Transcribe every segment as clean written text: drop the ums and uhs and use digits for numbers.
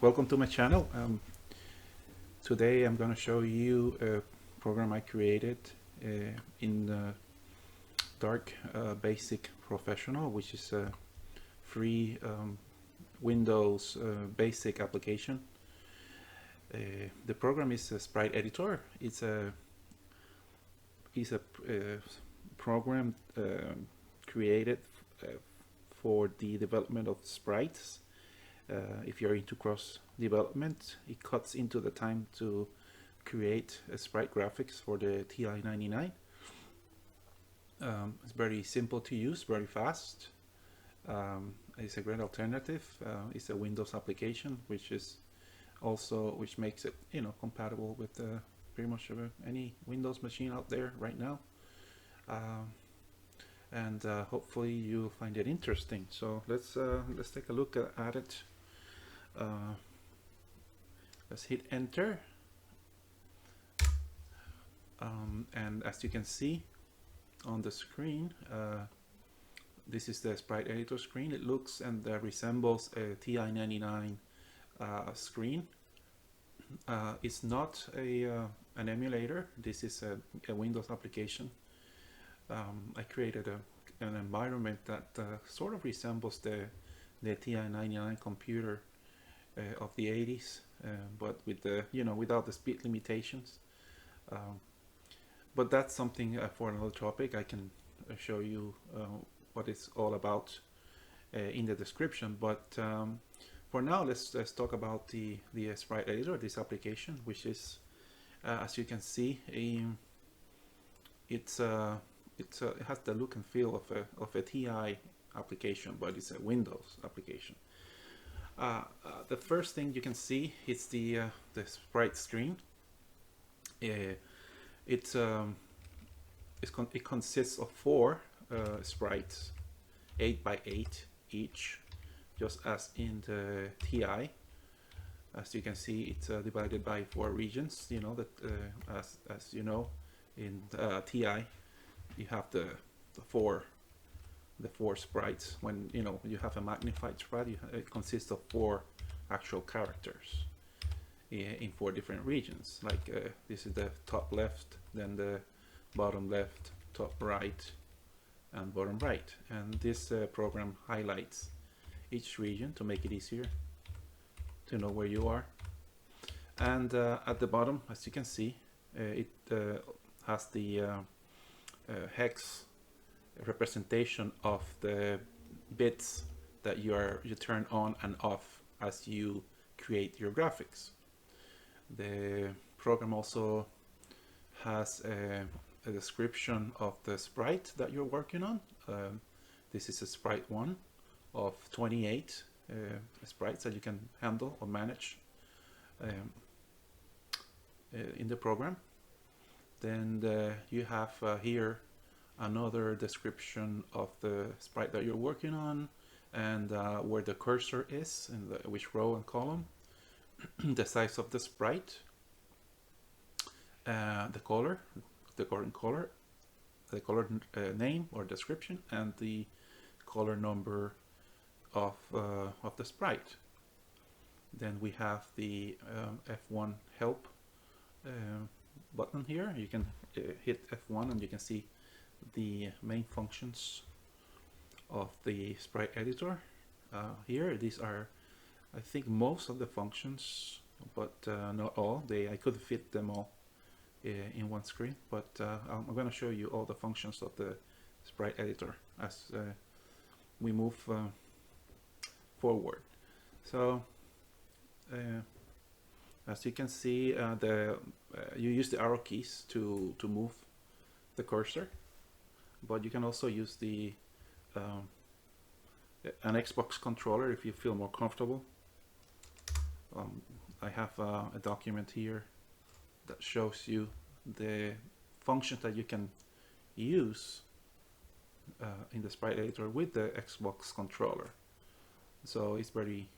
Welcome to my channel. Today I'm going to show you a program I created in Dark Basic Professional, which is a free Windows basic application. The program is a Sprite editor. It's a program created for the development of sprites. If you're into cross development, it cuts into the time to create a sprite graphics for the TI-99. It's very simple to use, very fast. It's a great alternative. It's a Windows application, which makes it compatible with pretty much any Windows machine out there right now. And hopefully you'll find it interesting. So let's take a look at it. Let's hit enter, and as you can see on the screen, this is the sprite editor screen. It looks and resembles a TI-99 screen. It's not an emulator. This is a Windows application. I created an environment that sort of resembles the TI-99 computer of the 80s, but with the without the speed limitations. But that's something for another topic. I can show you what it's all about in the description. But for now, let's talk about the sprite editor, this application, which is, as you can see, it has the look and feel of a TI application, but it's a Windows application. The first thing you can see is the sprite screen. It consists of 4 sprites, 8 by 8 each, just as in the TI. As you can see, it's divided by 4 regions. You know that as you know, in TI, you have the four sprites. When you have a magnified sprite, it consists of 4 actual characters in 4 different regions. Like this is the top left, then the bottom left, top right, and bottom right. And this program highlights each region to make it easier to know where you are. And at the bottom, as you can see, it has the hex representation of the bits that you turn on and off as you create your graphics. The program also has a description of the sprite that you're working on. This is a sprite 1 of 28 sprites that you can handle or manage in the program. Then you have here another description of the sprite that you're working on, and where the cursor is, in which row and column, the size of the sprite, the color, the current color, the color name or description, and the color number of the sprite. Then we have the F1 help button here. You can hit F1 and you can see the main functions of the sprite editor. Here, these are, I think, most of the functions, but not all. I could fit them all in one screen, but I'm going to show you all the functions of the sprite editor as we move forward. So as you can see, you use the arrow keys to move the cursor, but you can also use an Xbox controller if you feel more comfortable. I have a document here that shows you the functions that you can use in the sprite editor with the Xbox controller. So it's very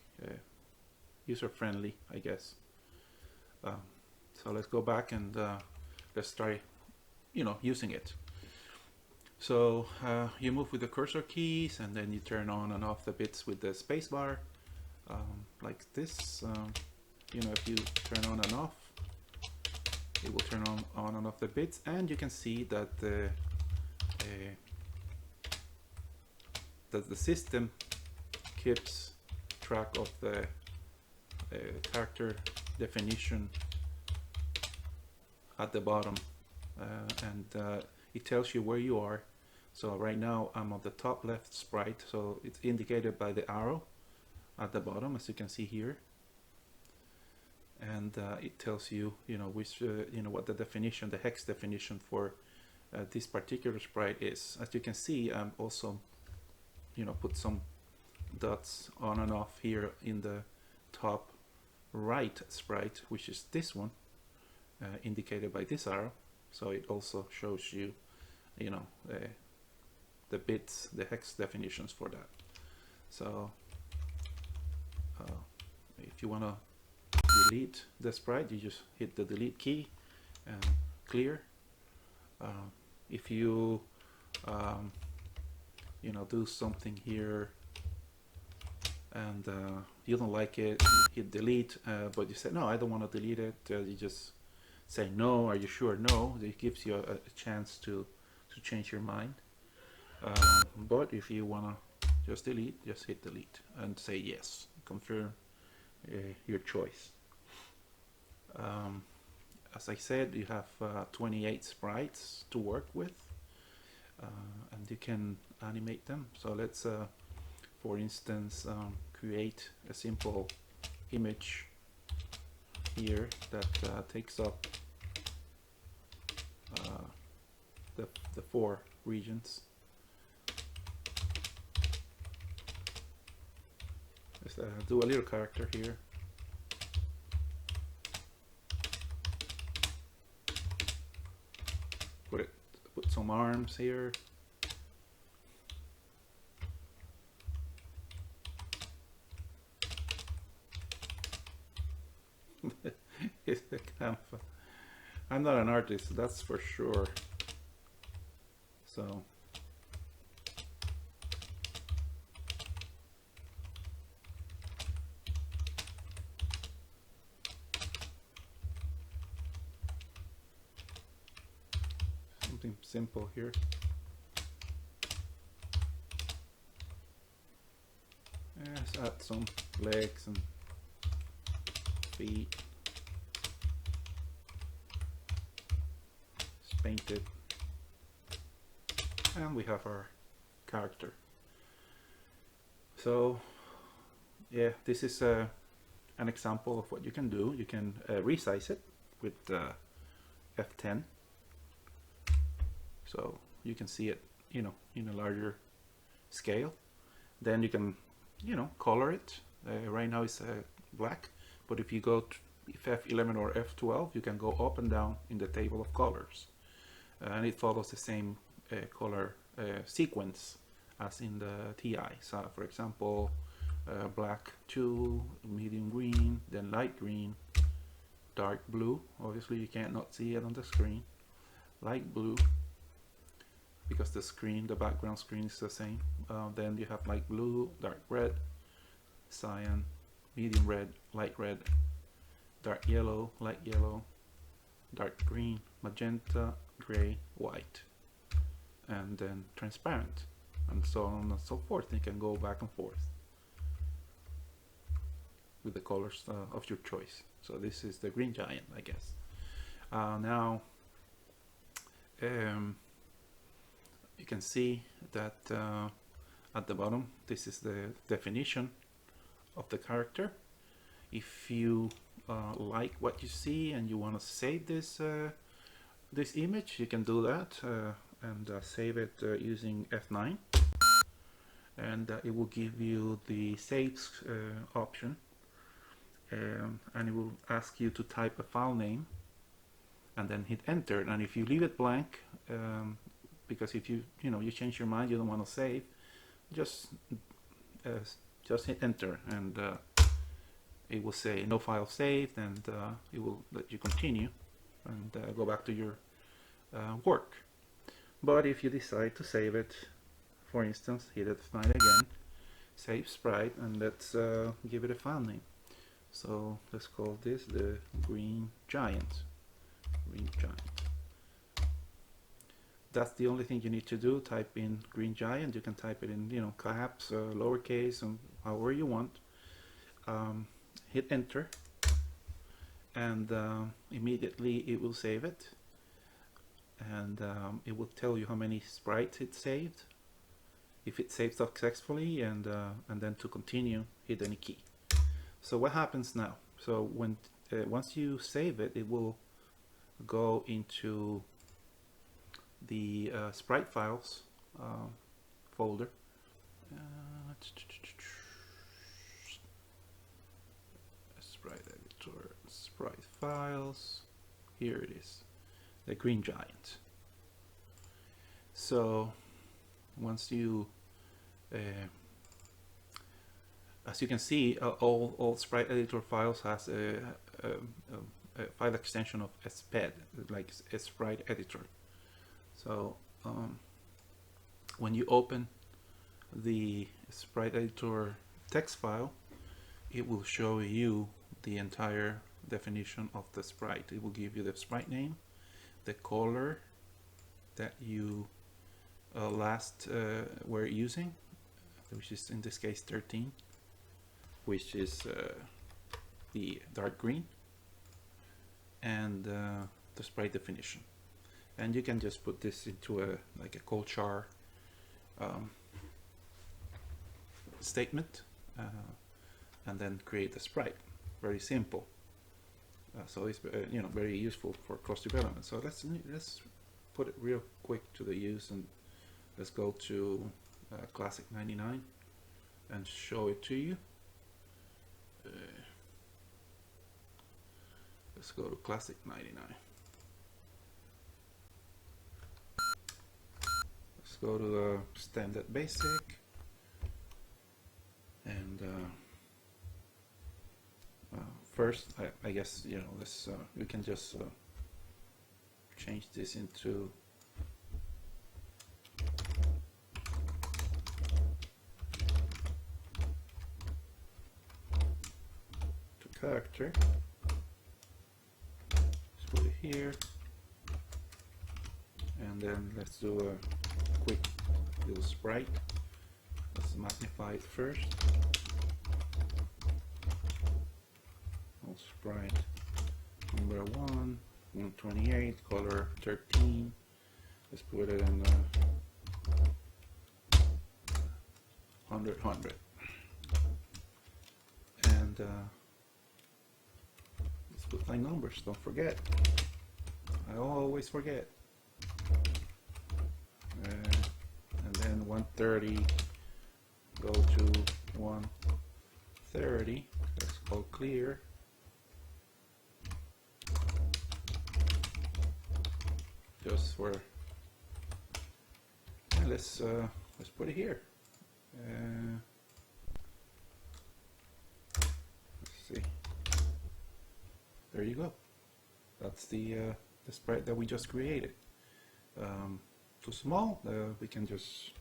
user-friendly, I guess. So let's go back and let's try using it. So you move with the cursor keys, and then you turn on and off the bits with the spacebar. like this. You know, if you turn on and off, it will turn on and off the bits, and you can see that the system keeps track of the character definition at the bottom, and it tells you where you are. So right now I'm on the top left sprite, so it's indicated by the arrow at the bottom, as you can see here, and it tells you, you know, which you know, what the definition, the hex definition for this particular sprite is. As you can see, I'm also, you know, put some dots on and off here in the top right sprite, which is this one, indicated by this arrow. So it also shows you, you know, the bits, the hex definitions for that. So if you want to delete the sprite, you just hit the delete key and clear. If you you know, do something here and you don't like it, hit delete, but you say no, I don't want to delete it, you just say no, are you sure? No. It gives you a chance to change your mind. But if you want to just delete, just hit delete and say yes, confirm your choice. As I said, you have 28 sprites to work with, and you can animate them. So let's for instance create a simple image here that takes up the 4 regions. Let's do a little character here. Put some arms here. It's a kind of I'm not an artist, that's for sure. So something simple here. Let's add some legs and feet. Just paint it. And we have our character. So yeah, this is an example of what you can do. You can resize it with F10. So you can see it, you know, in a larger scale. Then you can, you know, color it. Right now it's black, but if you go to F11 or F12, you can go up and down in the table of colors, and it follows the same color sequence as in the TI. So for example, black 2, medium green, then light green, dark blue. Obviously you can't not see it on the screen. Light blue, because the screen, the background screen is the same. Then you have light blue, dark red, cyan, medium red, light red, dark yellow, light yellow, dark green, magenta, gray, white, and then transparent, and so on and so forth. You can go back and forth with the colors of your choice. So this is the green giant, I guess. Now you can see that at the bottom, this is the definition of the character. If you like what you see and you want to save this this image, you can do that and save it using F9, and it will give you the saves option, and it will ask you to type a file name and then hit enter. And if you leave it blank, because if you change your mind, you don't want to save, just hit enter, and it will say no file saved, and it will let you continue and go back to your work. But if you decide to save it, for instance, hit F9 again, save sprite, and let's give it a file name. So let's call this the green giant. Green giant. That's the only thing you need to do. Type in green giant. You can type it in, you know, caps, lowercase, and however you want. Hit enter, and immediately it will save it, and it will tell you how many sprites it saved, if it saved successfully, and then to continue, hit any key. So what happens now? So when once you save it, it will go into the sprite files folder. Sprite editor, sprite files. Here it is, the green giant. So once you as you can see, all sprite editor files has a file extension of sped, like a sprite editor. So when you open the sprite editor text file, it will show you the entire definition of the sprite. It will give you the sprite name, the color that you last were using, which is in this case 13, which is the dark green, and the sprite definition. And you can just put this into a like a cold char statement, and then create a sprite. Very simple. So it's you know, very useful for cross development. So let's put it real quick to the use, and let's go to Classic 99 and show it to you. Let's go to Classic 99. Let's go to the standard basic, and first I guess, you know, this we can just change this into character. Let's put it here, and then let's do a quick little sprite. Let's magnify it first. All sprite number 1, 128, color 13. Let's put it in 100. And let's put my numbers, don't forget. I always forget. And then 130, go to 130. Let's go clear. Just for, and let's put it here. Let's see. There you go. That's the sprite that we just created. Too small, we can just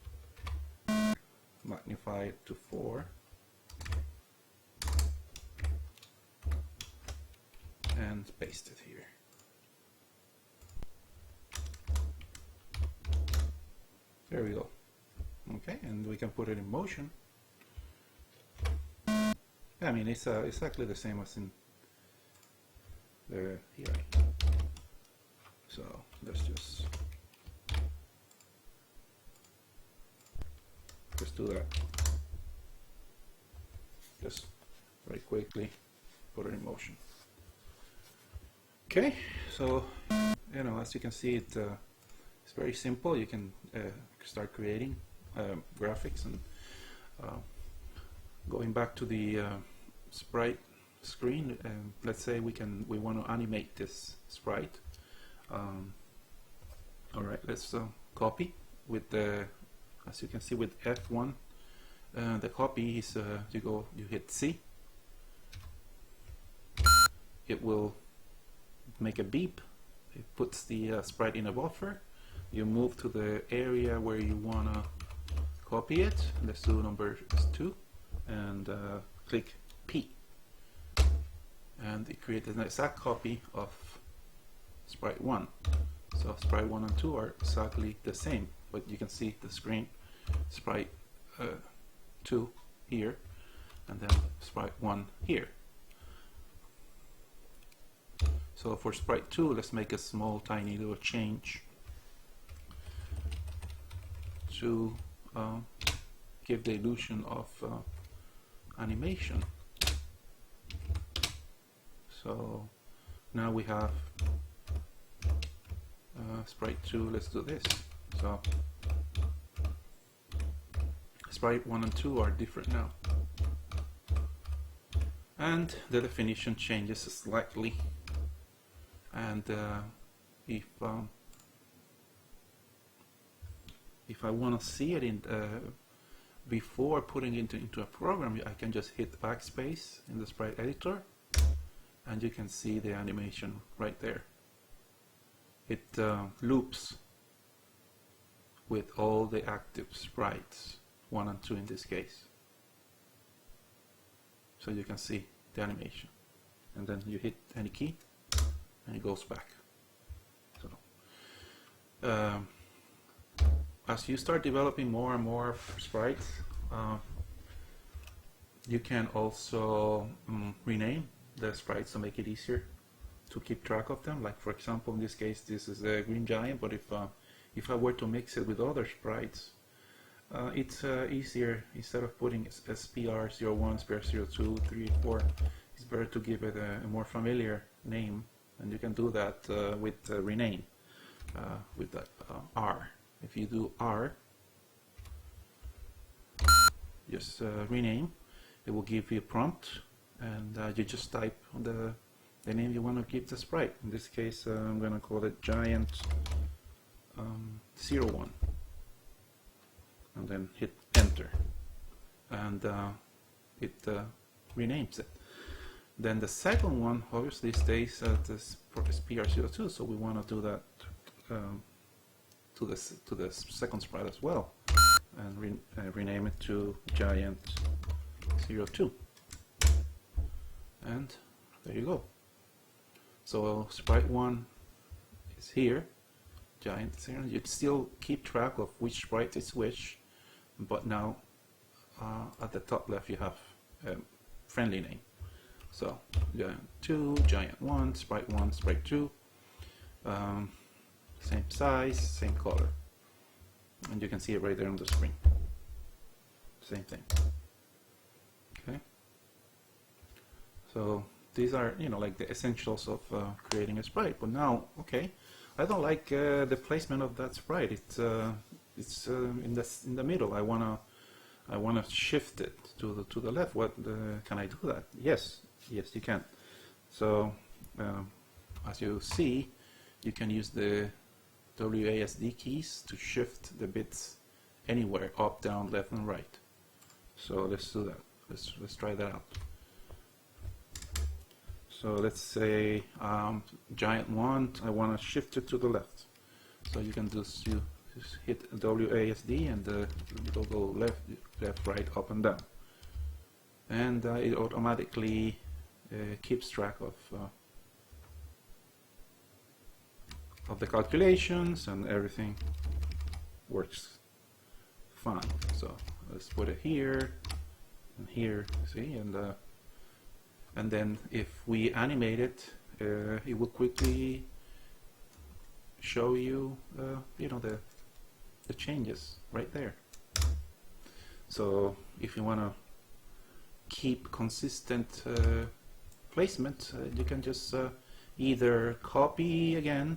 magnify it to 4 and paste it here. There we go. Okay, and we can put it in motion. I mean, it's exactly the same as in the TI. So let's just do that. Just very quickly put it in motion. Okay, so you know, as you can see, it's very simple. You can start creating graphics, and going back to the sprite screen, let's say we want to animate this sprite. All right, let's copy with the, as you can see with F1, the copy is you hit C. It will make a beep. It puts the sprite in a buffer. You move to the area where you wanna copy it. Let's do number 2 and click P, and it created an exact copy of sprite 1. So sprite 1 and 2 are exactly the same, but you can see the screen sprite 2 here and then sprite 1 here. So for sprite 2, let's make a small tiny little change to give the illusion of animation. So now we have sprite 2. Let's do this. So sprite 1 and 2 are different now, and the definition changes slightly. And if I want to see it in before putting it into a program, I can just hit backspace in the sprite editor, and you can see the animation right there. It loops with all the active sprites, 1 and 2 in this case. So you can see the animation, and then you hit any key and it goes back. So as you start developing more and more sprites, you can also rename the sprites to make it easier to keep track of them. Like for example, in this case, this is a green giant, but if I were to mix it with other sprites, it's easier. Instead of putting SPR01, SPR02, 3, 4, it's better to give it a more familiar name, and you can do that with rename, with that R. If you do R, just rename, it will give you a prompt, and you just type the name you want to give the sprite. In this case, I'm going to call it giant 01, and then hit enter, and it renames it. Then the second one obviously stays at this SPR02, so we want to do that to the second sprite as well, and rename it to giant 02, and there you go. So sprite 1 is here, giant 0. You'd still keep track of which sprite is which, but now at the top left you have a friendly name. So giant 2, giant 1, sprite 2, same size, same color, and you can see it right there on the screen. Same thing. Okay. So these are, like the essentials of creating a sprite. But now, okay, I don't like the placement of that sprite. It's in the middle. I wanna shift it to the left. Can I do that? Yes, you can. So as you see, you can use the WASD keys to shift the bits anywhere, up, down, left, and right. So let's do that. Let's try that out. So let's say giant 1, I want to shift it to the left. So you can just hit WASD and it'll go left, right, up, and down. And it automatically keeps track of the calculations, and everything works fine. So let's put it here and here, see, and then if we animate it, it will quickly show you, the changes right there. So if you want to keep consistent placement, you can just either copy again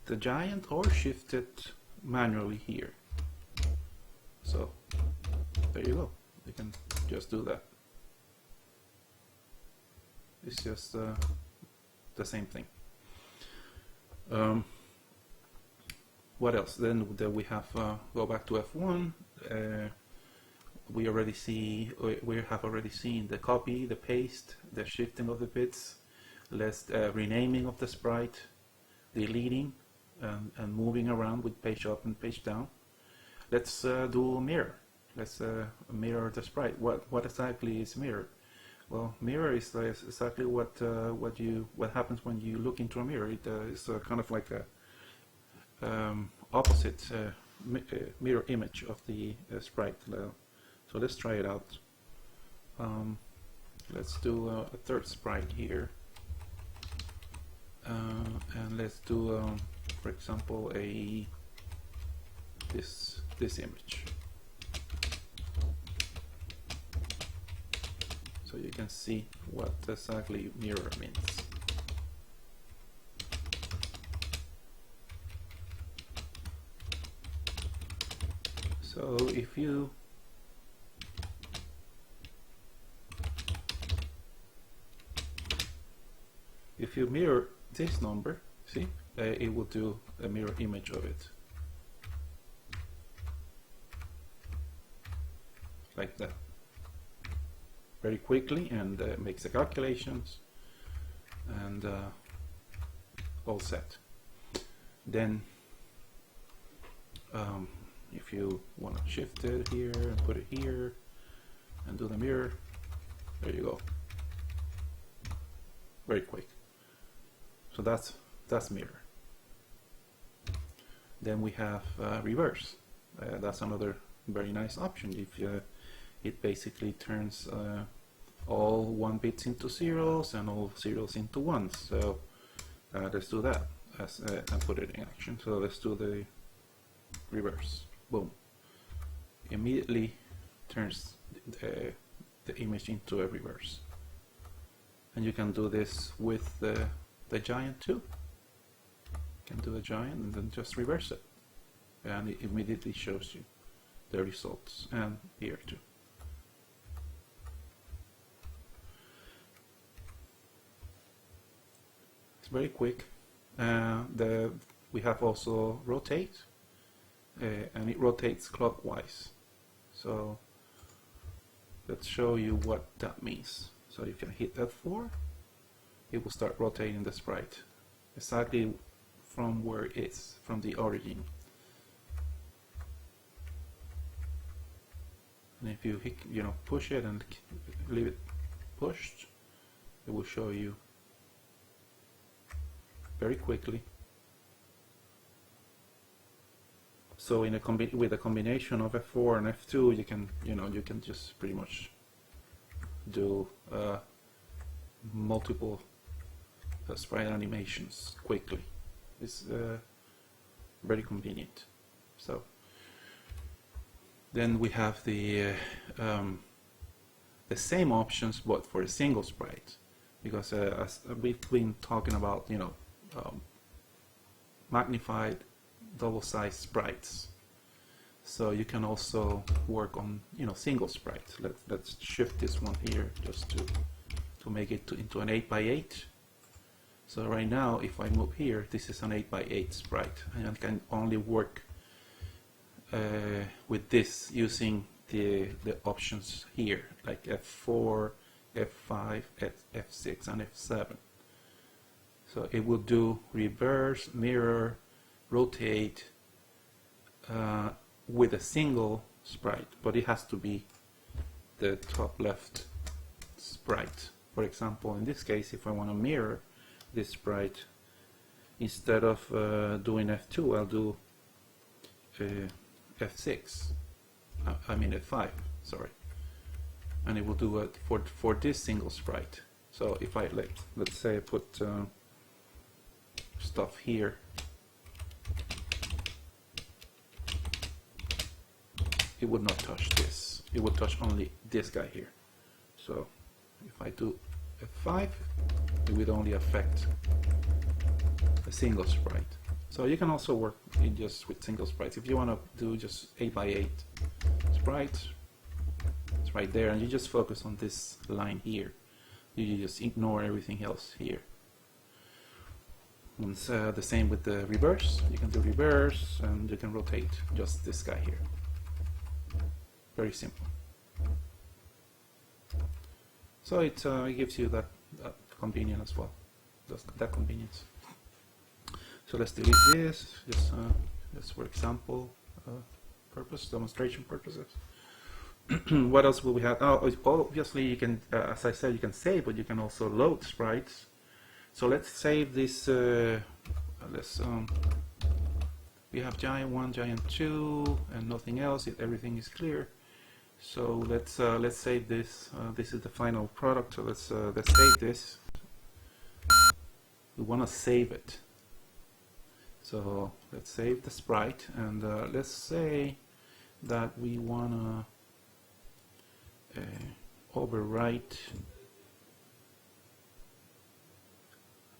the giant or shift it manually here. So there you go. You can just do that. It's just the same thing. What else? Then we have go back to F1. We have already seen the copy, the paste, the shifting of the bits, renaming of the sprite, deleting and moving around with page up and page down. let's do mirror. Let's mirror the sprite. What exactly is mirror? Well, mirror is exactly what happens when you look into a mirror. It's kind of like a opposite mirror image of the sprite. So let's try it out. Let's do a third sprite here, and let's do, for example, this image. So you can see what exactly mirror means. So if you mirror this number, see, it will do a mirror image of it, like that, very quickly, and makes the calculations, and all set. Then if you want to shift it here and put it here and do the mirror, there you go, very quick. So that's mirror. Then we have reverse. That's another very nice option. If it basically turns all 1 bits into zeros and all zeros into ones. So let's do that and put it in action. So let's do the reverse. Boom. Immediately turns the image into a reverse. And you can do this with the giant too. You can do a giant and then just reverse it, and it immediately shows you the results, and here too. It's very quick. We have also rotate, and it rotates clockwise. So let's show you what that means. So you can hit F4, it will start rotating the sprite exactly from where it is, from the origin. And if you hit, push it and leave it pushed, it will show you very quickly. So with a combination of F4 and F2, you can just pretty much do multiple sprite animations quickly. It's very convenient. So then we have the same options, but for a single sprite, because as we've been talking about, magnified double-sized sprites. So you can also work on single sprites. Let's shift this one here just to make it into an 8x8. So right now, if I move here, this is an 8x8 sprite, and I can only work with this using the options here, like F4, F5, F6, and F7. So it will do reverse, mirror, rotate with a single sprite, but it has to be the top left sprite. For example, in this case, if I want to mirror this sprite, instead of doing F2, I'll do F6. I mean F5, sorry. And it will do it for this single sprite. So if I let's say I put stuff here, it would not touch this. It would touch only this guy here. So if I do F5, it would only affect a single sprite. So you can also work just with single sprites. If you want to do just 8x8 sprites, it's right there, and you just focus on this line here. You just ignore everything else here. And the same with the reverse. You can do reverse, and you can rotate just this guy here. Very simple. So it gives you that convenience as well. That convenience. So let's delete this. Just for example, demonstration purposes. What else will we have? Oh, obviously you can, as I said, you can save, but you can also load sprites. So let's save this. We have giant 1, giant 2, and nothing else. Everything is clear. So let's save this. This is the final product. So let's save this. We want to save it. So let's save the sprite, and let's say that we want to overwrite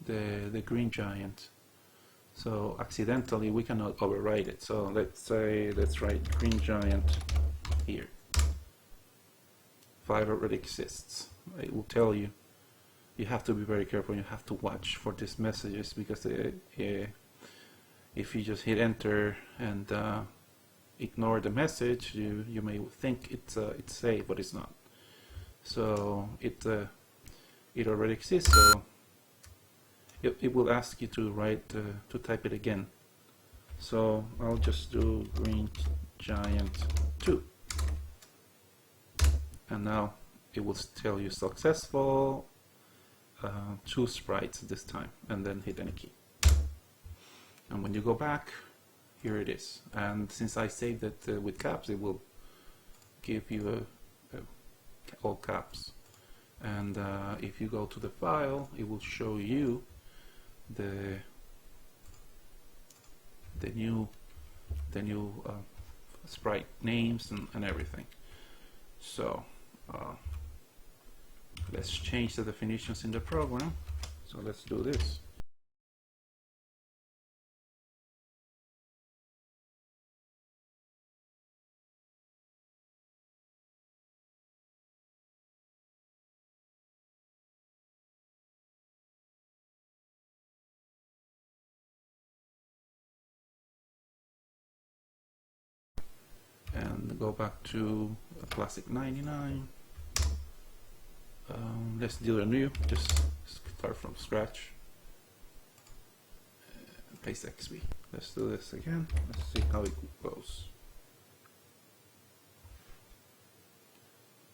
the green giant. So accidentally we cannot overwrite it. So let's write green giant here. File already exists. It will tell you. You have to be very careful. You have to watch for these messages, because if you just hit enter and ignore the message, you may think it's saved, but it's not. So it already exists. So it will ask you to write to type it again. So I'll just do green giant 2, and now it will tell you successful 2 sprites this time, and then hit any key. And when you go back, here it is. And since I saved it with caps, it will give you all caps. And if you go to the file, it will show you the new sprite names and everything. So let's change the definitions in the program. So let's do this. And go back to classic 99. Let's do a new, just start from scratch. Paste XB. Let's do this again. Let's see how it goes.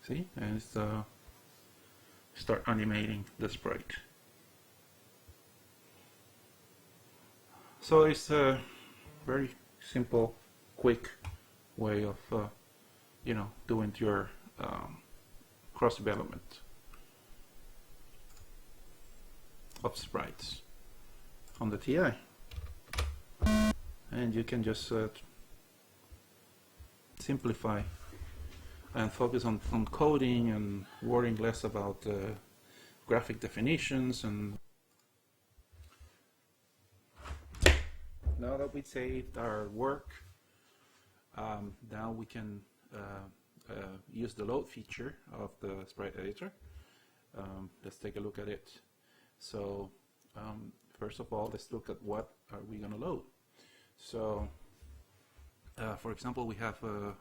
See, and it's start animating the sprite. So it's a very simple, quick way of doing your cross development of sprites on the TI, and you can just simplify and focus on coding and worrying less about graphic definitions. And now that we saved our work, now we can use the load feature of the sprite editor. Let's take a look at it. So first of all, let's look at what are we going to load. So for example, we have a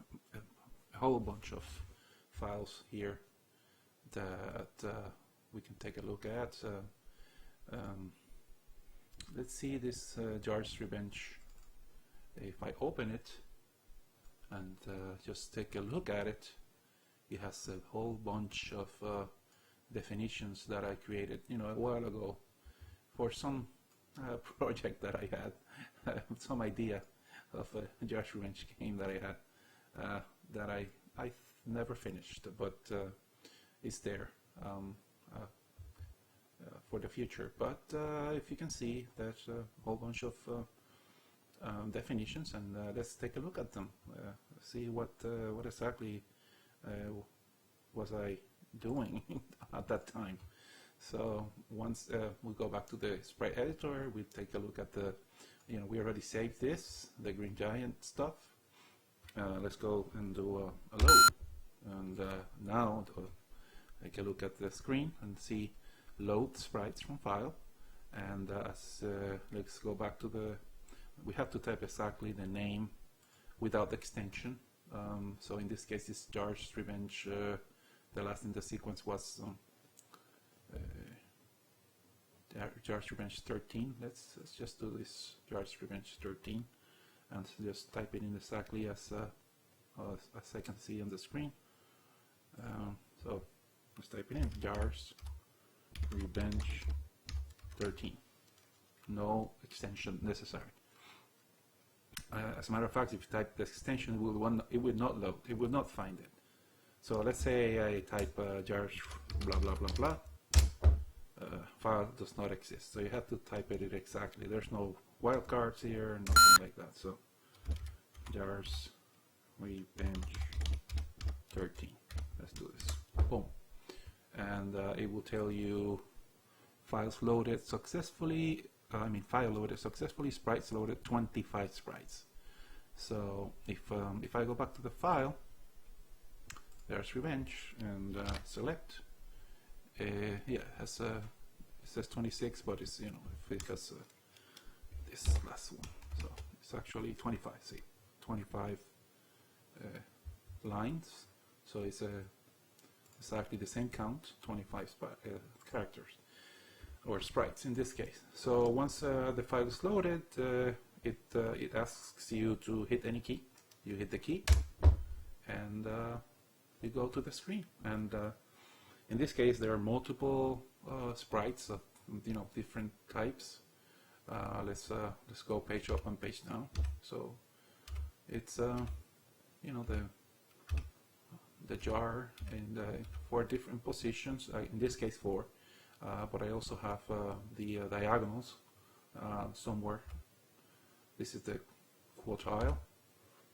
whole bunch of files here that we can take a look at. Let's see this Jar's Revenge. If I open it and just take a look at it, it has a whole bunch of definitions that I created a while ago for some project that I had, some idea of a Jar's Revenge game that I had, that I never finished, but it's there for the future. But if you can see, there's a whole bunch of definitions, and let's take a look at them. See what exactly was I doing at that time. So once we go back to the sprite editor, we take a look at the, we already saved this, the green giant stuff. Let's go and do a load, and now take a look at the screen and see load sprites from file. And let's go back to the, we have to type exactly the name without extension. So in this case, it's Jar's Revenge. The last in the sequence was Jar's Revenge 13. Let's just do this Jar's Revenge 13 and just type it in exactly as as I can see on the screen. So let's type it in, jars revenge 13. No extension necessary. As a matter of fact, if you type the extension, it will not load. It will not find it. So let's say I type jars blah blah blah blah. File does not exist. So you have to type it exactly. There's no wildcards here, nothing like that. So jars revenge 13. Let's do this. Boom. And it will tell you files loaded successfully. File loaded successfully, sprites loaded, 25 sprites. So if I go back to the file, there's revenge, and select. Yeah, it says 26, but it's, you know, because this last one, so it's actually 25. See, 25 lines. So it's exactly the same count, 25 characters. Or sprites in this case. So once the file is loaded, it asks you to hit any key. You hit the key, and you go to the screen. And in this case, there are multiple sprites of, you know, different types. Let's go page up and page down. So it's you know, the jar in 4 different positions. In this case 4. But I also have the diagonals somewhere. This is the quartile,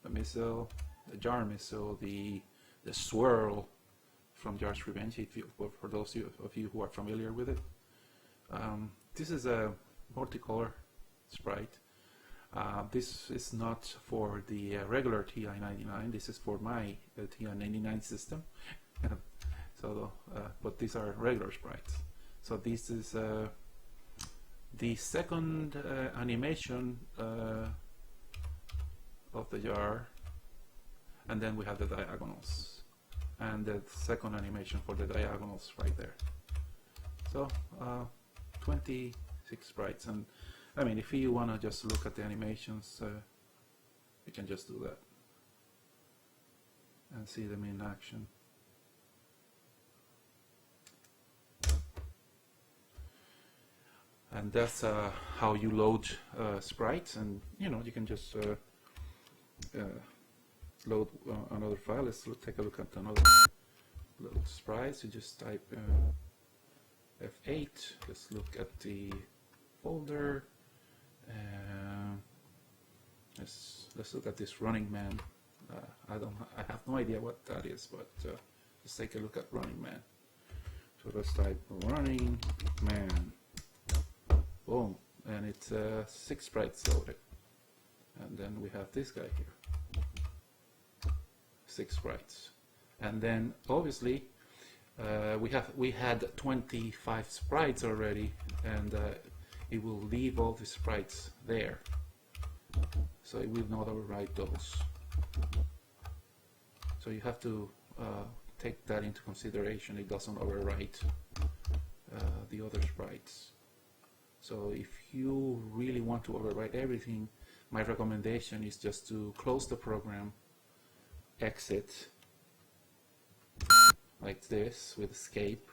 the missile, the jar missile, the swirl from Jar's Revenge, for those of you who are familiar with it. This is a multicolor sprite. This is not for the regular TI-99. This is for my TI-99 system. So, but these are regular sprites. So this is the second animation of the jar, and then we have the diagonals, and the second animation for the diagonals right there. So 26 sprites, and I mean, if you want to just look at the animations, you can just do that and see them in action. And that's how you load sprites, and you know, you can just load another file. Let's take a look at another load sprites. You just type F8. Let's look at the folder. Let's look at this Running Man. I have no idea what that is, but let's take a look at Running Man. So let's type Running Man. Boom, and it's 6 sprites loaded, and then we have this guy here, 6 sprites, and then obviously we had 25 sprites already, and it will leave all the sprites there, so it will not overwrite those. So you have to take that into consideration. It doesn't overwrite the other sprites. So if you really want to overwrite everything, my recommendation is just to close the program, exit, like this with escape,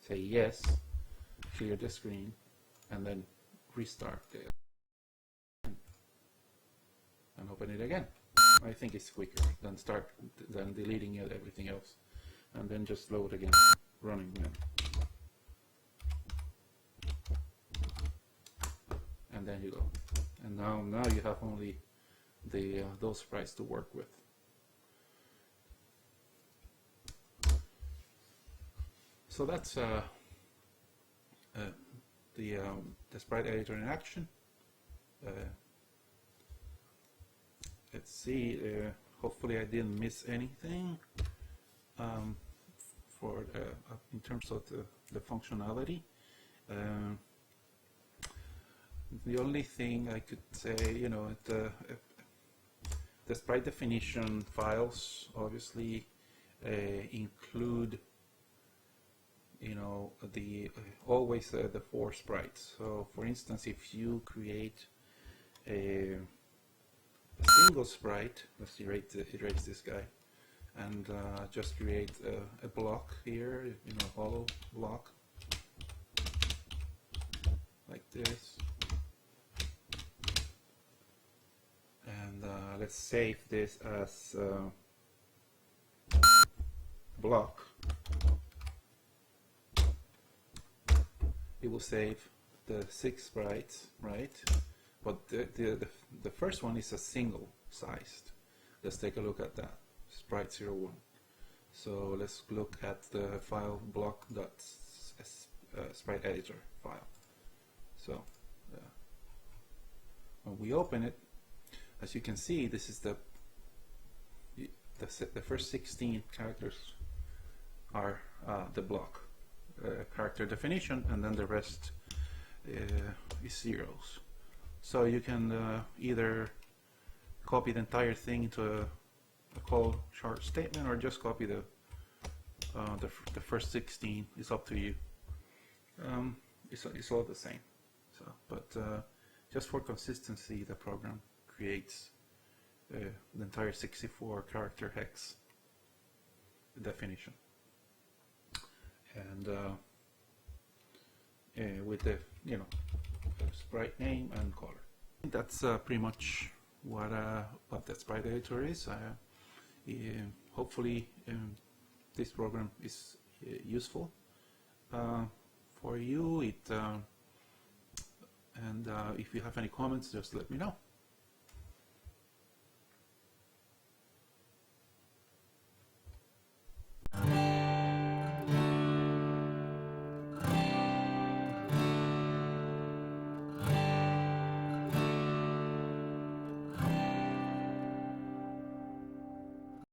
say yes, clear the screen, and then restart it and open it again. I think it's quicker than deleting everything else, and then just load again, Running Man. And then you go, and now you have only the those sprites to work with. So that's the sprite editor in action. Let's see. Hopefully, I didn't miss anything for in terms of the functionality. The only thing I could say, you know, the sprite definition files obviously include, you know, always the 4 sprites. So, for instance, if you create a scene single sprite. Let's erase this guy, and just create a block here, a hollow block like this, and let's save this as block. It will save the 6 sprites, right? But the first one is a single sized. Let's take a look at that, sprite 01. So let's look at the file block.sprite editor file. So when we open it, as you can see, this is the first 16 characters are the block character definition, and then the rest is zeros. So you can either copy the entire thing into a call chart statement, or just copy the first 16. It's up to you. It's all the same. So, but just for consistency, the program creates the entire 64 character hex definition, and with the sprite name and color. That's pretty much what the sprite editor is. Hopefully this program is useful for you. And if you have any comments, just let me know.